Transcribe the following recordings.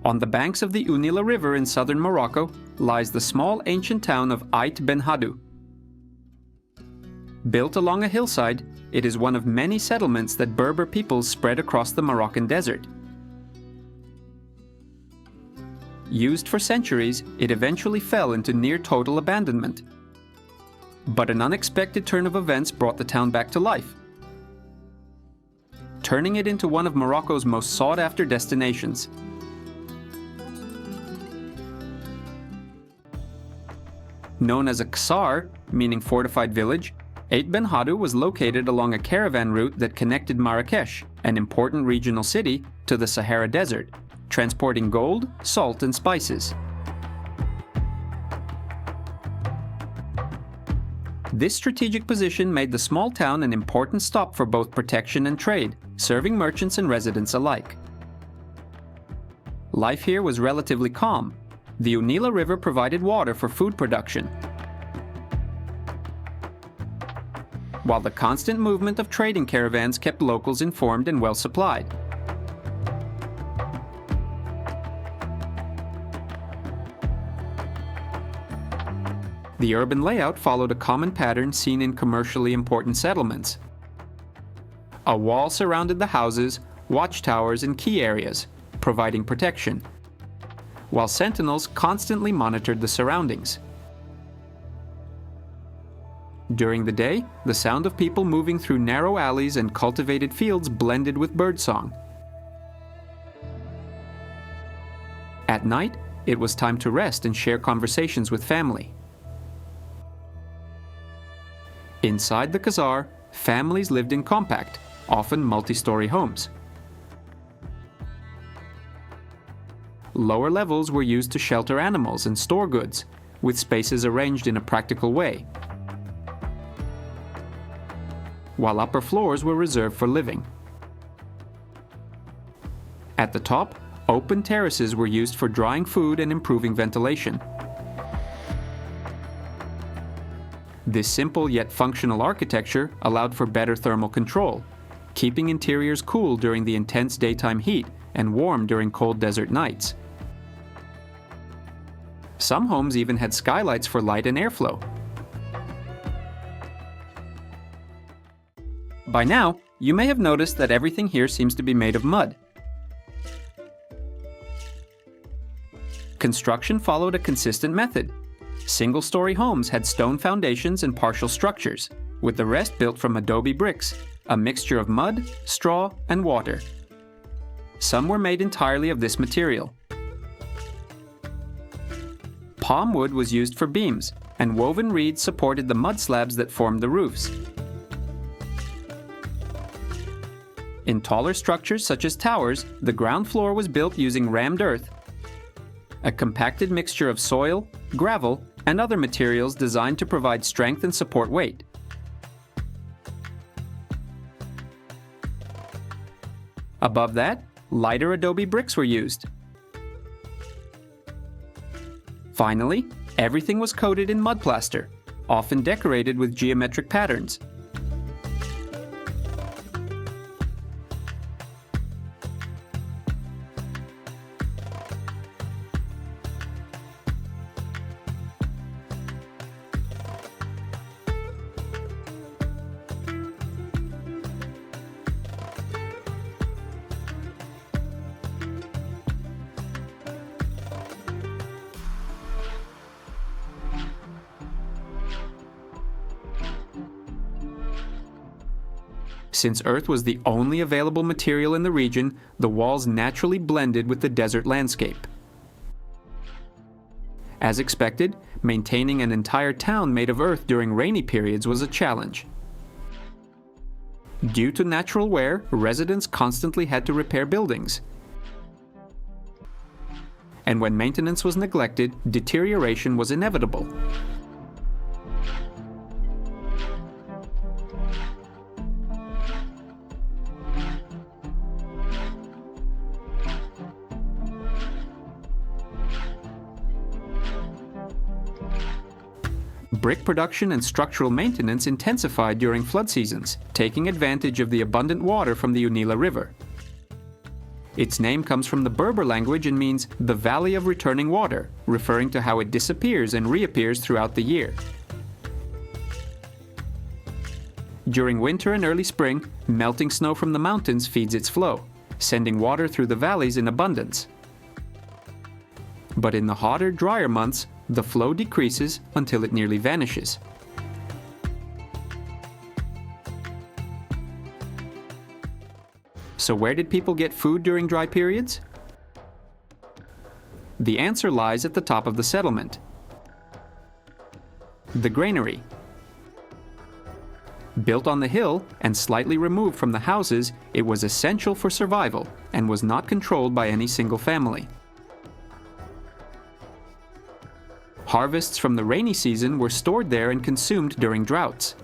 On the banks of the Ounila River in southern Morocco lies the small ancient town of Aït Benhaddou. Built along a hillside, it is one of many settlements that Berber peoples spread across the Moroccan desert. Used for centuries, it eventually fell into near total abandonment. But an unexpected turn of events brought the town back to life, turning it into one of Morocco's most sought-after destinations. Known as a ksar, meaning fortified village, Aït Benhaddou was located along a caravan route that connected Marrakesh, an important regional city, to the Sahara Desert, transporting gold, salt, and spices. This strategic position made the small town an important stop for both protection and trade, serving merchants and residents alike. Life here was relatively calm. The Ounila River provided water for food production, while the constant movement of trading caravans kept locals informed and well supplied. The urban layout followed a common pattern seen in commercially important settlements. A wall surrounded the houses, watchtowers, and key areas, providing protection, while sentinels constantly monitored the surroundings. During the day, the sound of people moving through narrow alleys and cultivated fields blended with birdsong. At night, it was time to rest and share conversations with family. Inside the ksar, families lived in compact, often multi-story homes. Lower levels were used to shelter animals and store goods, with spaces arranged in a practical way, while upper floors were reserved for living. At the top, open terraces were used for drying food and improving ventilation. This simple yet functional architecture allowed for better thermal control, keeping interiors cool during the intense daytime heat and warm during cold desert nights. Some homes even had skylights for light and airflow. By now, you may have noticed that everything here seems to be made of mud. Construction followed a consistent method. Single-story homes had stone foundations and partial structures, with the rest built from adobe bricks, a mixture of mud, straw, and water. Some were made entirely of this material. Palm wood was used for beams, and woven reeds supported the mud slabs that formed the roofs. In taller structures such as towers, the ground floor was built using rammed earth, a compacted mixture of soil, gravel, and other materials designed to provide strength and support weight. Above that, lighter adobe bricks were used. Finally, everything was coated in mud plaster, often decorated with geometric patterns. Since earth was the only available material in the region, the walls naturally blended with the desert landscape. As expected, maintaining an entire town made of earth during rainy periods was a challenge. Due to natural wear, residents constantly had to repair buildings. And when maintenance was neglected, deterioration was inevitable. Brick production and structural maintenance intensified during flood seasons, taking advantage of the abundant water from the Ounila River. Its name comes from the Berber language and means the Valley of Returning Water, referring to how it disappears and reappears throughout the year. During winter and early spring, melting snow from the mountains feeds its flow, sending water through the valleys in abundance. But in the hotter, drier months, the flow decreases until it nearly vanishes. So where did people get food during dry periods? The answer lies at the top of the settlement. The granary. Built on the hill and slightly removed from the houses, it was essential for survival and was not controlled by any single family. Harvests from the rainy season were stored there and consumed during droughts.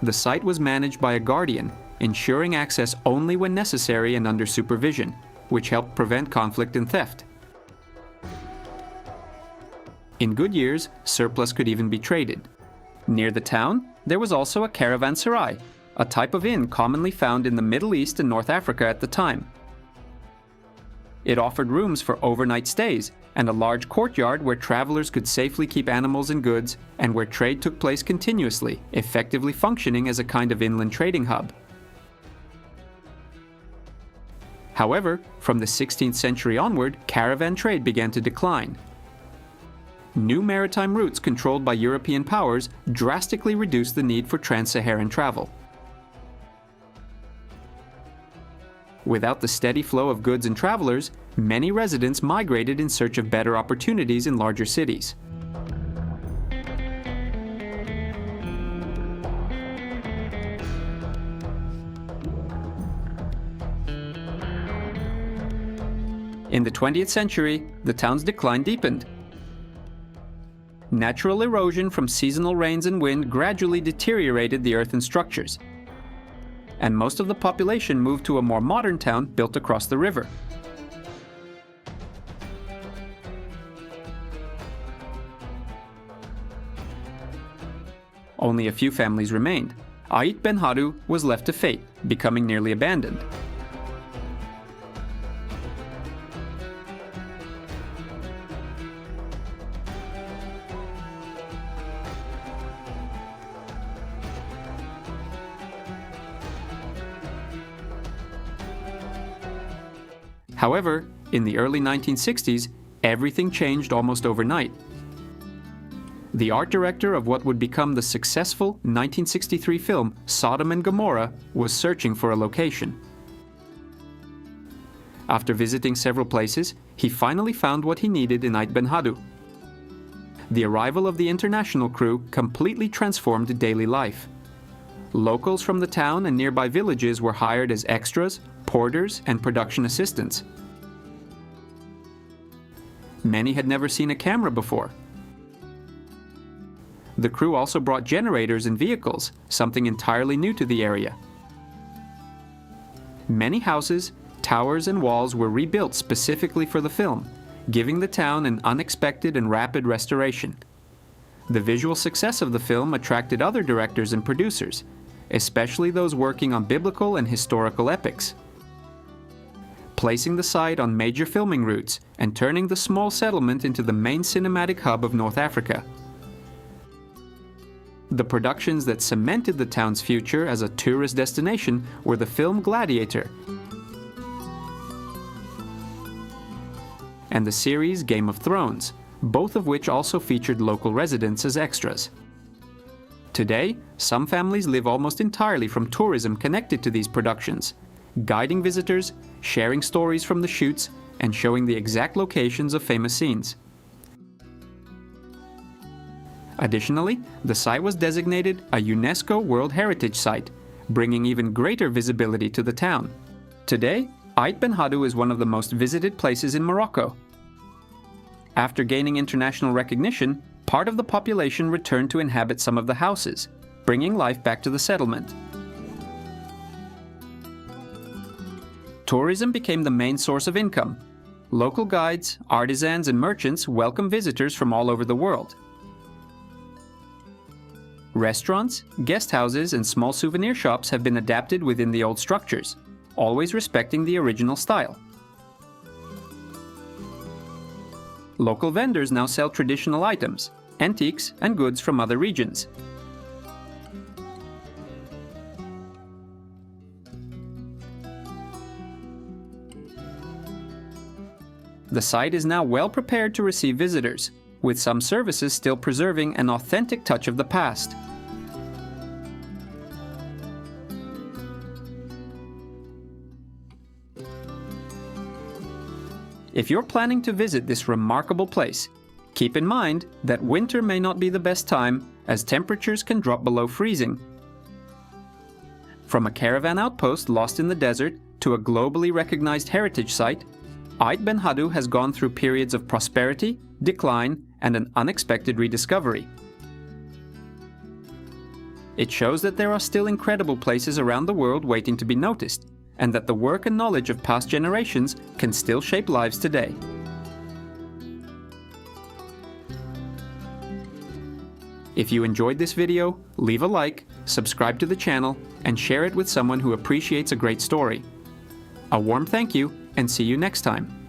The site was managed by a guardian, ensuring access only when necessary and under supervision, which helped prevent conflict and theft. In good years, surplus could even be traded. Near the town, there was also a caravanserai, a type of inn commonly found in the Middle East and North Africa at the time. It offered rooms for overnight stays and a large courtyard where travelers could safely keep animals and goods, and where trade took place continuously, effectively functioning as a kind of inland trading hub. However, from the 16th century onward, caravan trade began to decline. New maritime routes controlled by European powers drastically reduced the need for trans-Saharan travel. Without the steady flow of goods and travelers, many residents migrated in search of better opportunities in larger cities. In the 20th century, the town's decline deepened. Natural erosion from seasonal rains and wind gradually deteriorated the earthen structures, and most of the population moved to a more modern town built across the river. Only a few families remained. Aït Benhaddou was left to fate, becoming nearly abandoned. However, in the early 1960s, everything changed almost overnight. The art director of what would become the successful 1963 film Sodom and Gomorrah was searching for a location. After visiting several places, he finally found what he needed in Aït Benhaddou. The arrival of the international crew completely transformed daily life. Locals from the town and nearby villages were hired as extras, porters, and production assistants. Many had never seen a camera before. The crew also brought generators and vehicles, something entirely new to the area. Many houses, towers, and walls were rebuilt specifically for the film, giving the town an unexpected and rapid restoration. The visual success of the film attracted other directors and producers, especially those working on biblical and historical epics, placing the site on major filming routes and turning the small settlement into the main cinematic hub of North Africa. The productions that cemented the town's future as a tourist destination were the film Gladiator and the series Game of Thrones, both of which also featured local residents as extras. Today, some families live almost entirely from tourism connected to these productions, guiding visitors, sharing stories from the shoots, and showing the exact locations of famous scenes. Additionally, the site was designated a UNESCO World Heritage Site, bringing even greater visibility to the town. Today, Aït Benhaddou is one of the most visited places in Morocco. After gaining international recognition, part of the population returned to inhabit some of the houses, bringing life back to the settlement. Tourism became the main source of income. Local guides, artisans, and merchants welcome visitors from all over the world. Restaurants, guest houses, and small souvenir shops have been adapted within the old structures, always respecting the original style. Local vendors now sell traditional items, antiques, and goods from other regions. The site is now well prepared to receive visitors, with some services still preserving an authentic touch of the past. If you're planning to visit this remarkable place, keep in mind that winter may not be the best time, as temperatures can drop below freezing. From a caravan outpost lost in the desert to a globally recognized heritage site, Aït Benhaddou has gone through periods of prosperity, decline, and an unexpected rediscovery. It shows that there are still incredible places around the world waiting to be noticed, and that the work and knowledge of past generations can still shape lives today. If you enjoyed this video, leave a like, subscribe to the channel, and share it with someone who appreciates a great story. A warm thank you, and see you next time.